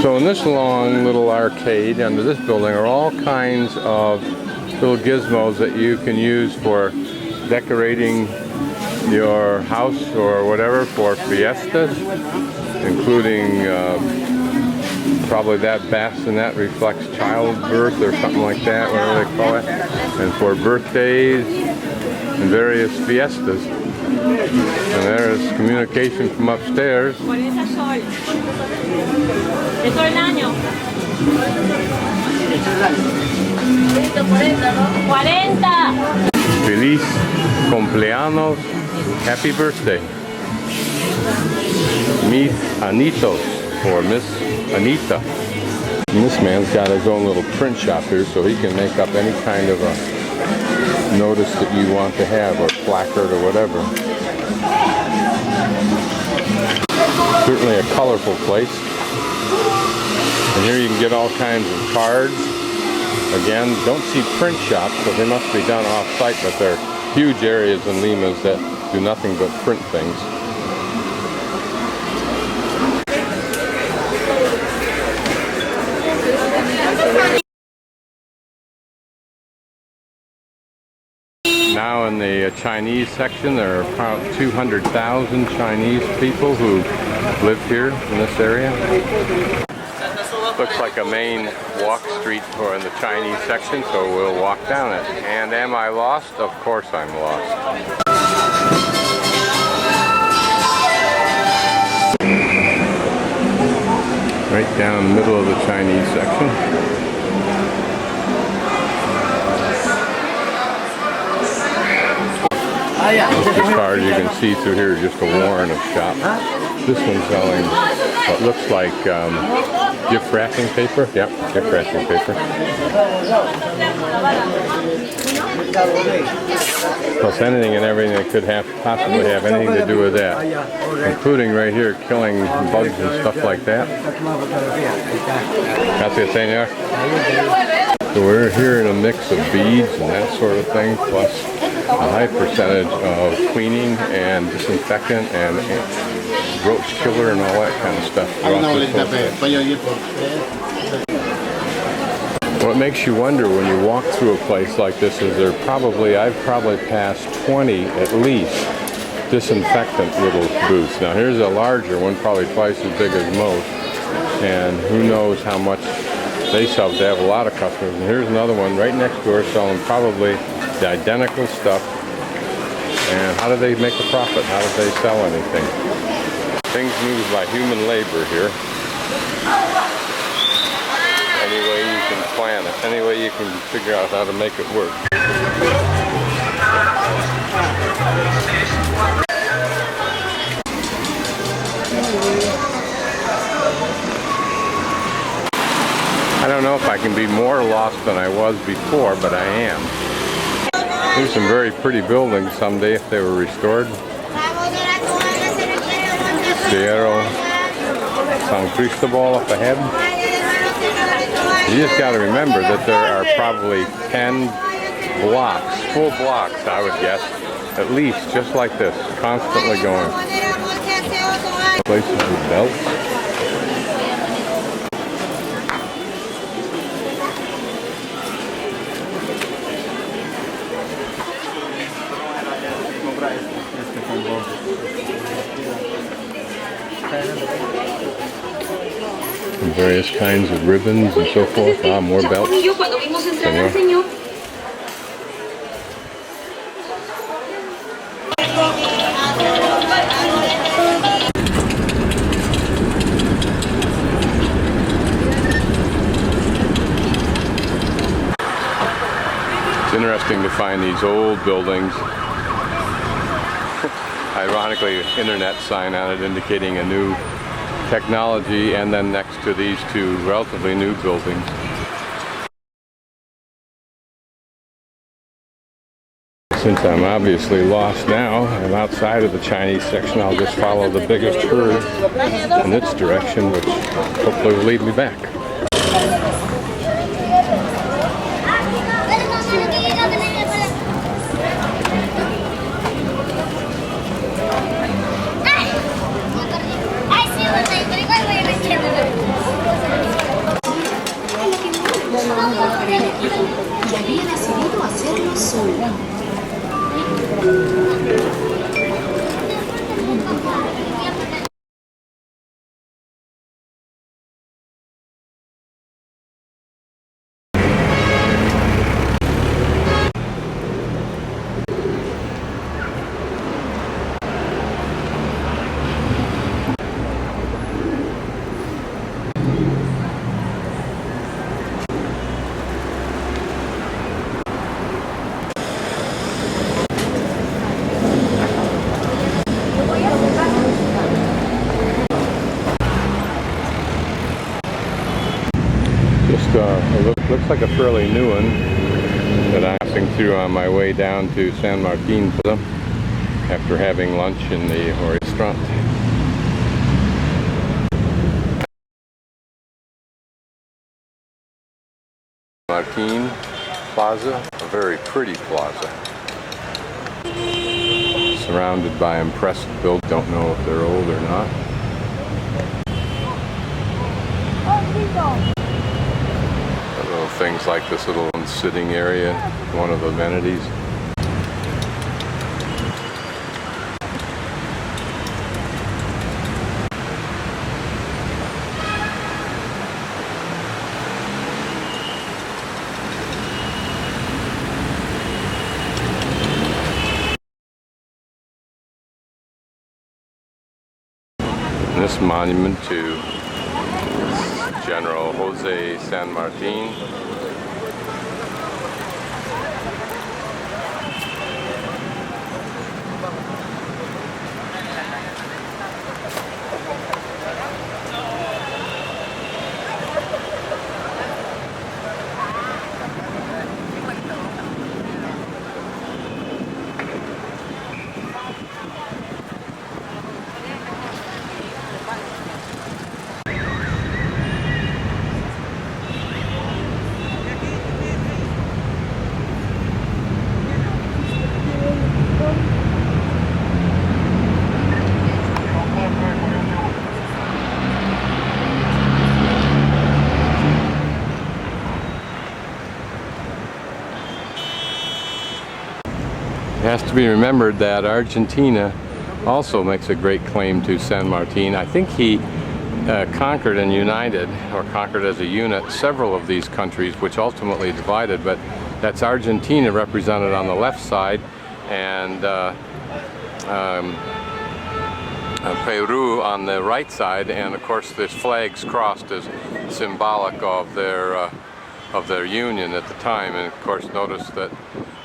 So in this long little arcade under this building are all kinds of little gizmos that you can use for decorating your house or whatever for fiestas, including probably that bassinet reflects childbirth or something like that, whatever they call it, and for birthdays and various fiestas. And there's communication from upstairs. Feliz cumpleaños, happy birthday. Mis Anitos, or Miss Anita. And this man's got his own little print shop here, so he can make up any kind of a notice that you want to have, or placard or whatever. Certainly a colorful place. And here you can get all kinds of cards. Again, don't see print shops, so they must be done off-site, but there are huge areas in Lima's that do nothing but print things. Now in the Chinese section, there are about 200,000 Chinese people who live here in this area. Looks like a main walk street for in the Chinese section, so we'll walk down it. And am I lost? Of course I'm lost. Right down the middle of the Chinese section. As far as you can see through here, just a warren of shop. This one's selling what looks like gift wrapping paper. Yep, gift wrapping paper. Plus anything and everything that could possibly have anything to do with that, including right here killing bugs and stuff like that. Gracias, señor. So we're here in a mix of beads and that sort of thing, plus a high percentage of cleaning and disinfectant and roach killer and all that kind of stuff. What makes you wonder when you walk through a place like this is I've probably passed 20 at least disinfectant little booths. Now here's a larger one, probably twice as big as most, and who knows how much they sell. They have a lot of customers. And here's another one right next door selling probably the identical stuff. And how do they make a profit? How do they sell anything? Things move by human labor here. Any way you can plan it, any way you can figure out how to make it work. I don't know if I can be more lost than I was before, but I am. There's some very pretty buildings someday if they were restored. Cerro San Cristobal up ahead. You just got to remember that there are probably 10 blocks, full blocks I would guess, at least just like this, constantly going. Places with belts. And various kinds of ribbons and so forth. Ah, more belts. Señor. It's interesting to find these old buildings. Ironically, internet sign on it indicating a new technology, and then next to these two relatively new buildings. Since I'm obviously lost now, I'm outside of the Chinese section, I'll just follow the biggest herd in its direction, which hopefully will lead me back. looks like a fairly new one that I'm passing through on my way down to San Martin Plaza after having lunch in the restaurant. Martin Plaza, a very pretty plaza. Surrounded by impressive buildings. Don't know if they're old or not. Little things like this little sitting area, one of the amenities. This monument to General Jose San Martin. It has to be remembered that Argentina also makes a great claim to San Martin. I think he conquered and united, or conquered as a unit, several of these countries, which ultimately divided, but that's Argentina represented on the left side, and Peru on the right side, and of course this flag's crossed as symbolic of their union at the time. And of course notice that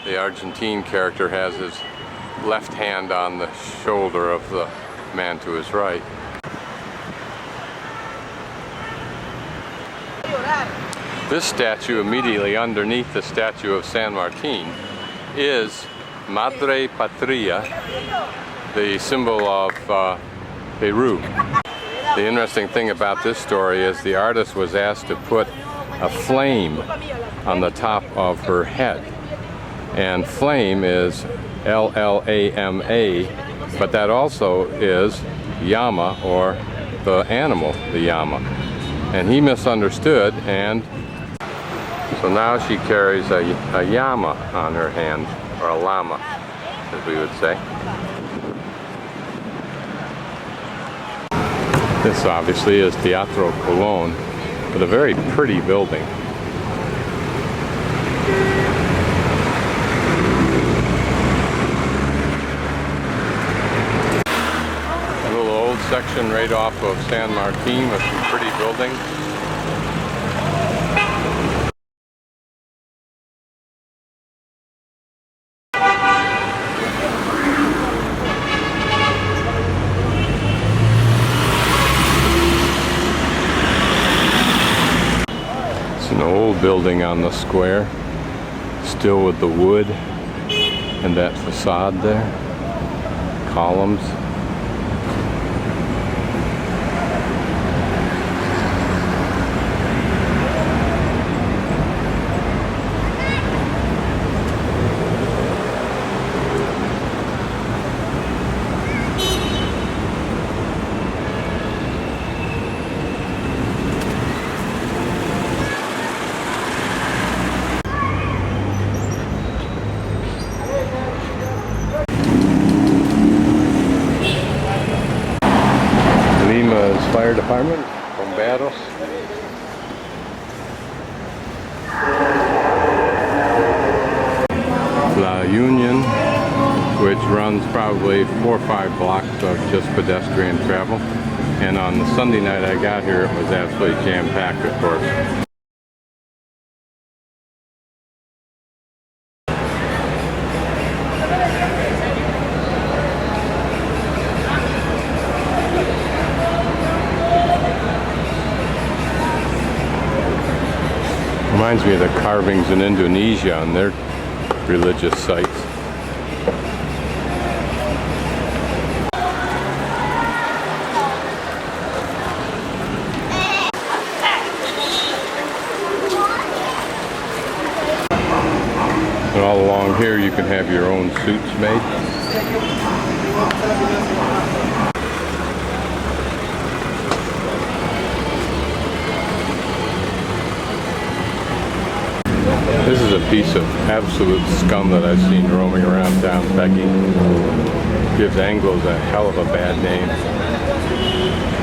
the Argentine character has his left hand on the shoulder of the man to his right. This statue immediately underneath the statue of San Martin is Madre Patria, the symbol of Peru. The interesting thing about this story is the artist was asked to put a flame on the top of her head. And flame is L-L-A-M-A, but that also is llama, or the animal, the llama. And he misunderstood, and so now she carries a llama on her hand, or a llama, as we would say. This obviously is Teatro Colón, but a very pretty building. Section right off of San Martin with some pretty buildings. It's an old building on the square, still with the wood and that facade there, columns. Fire department, bomberos. La Union, which runs probably 4 or 5 blocks of just pedestrian travel. And on the Sunday night I got here, it was absolutely jam-packed, of course. Reminds me of the carvings in Indonesia on their religious sites. And all along here you can have your own suits made. This is a piece of absolute scum that I've seen roaming around town, Becky. Gives Anglos a hell of a bad name.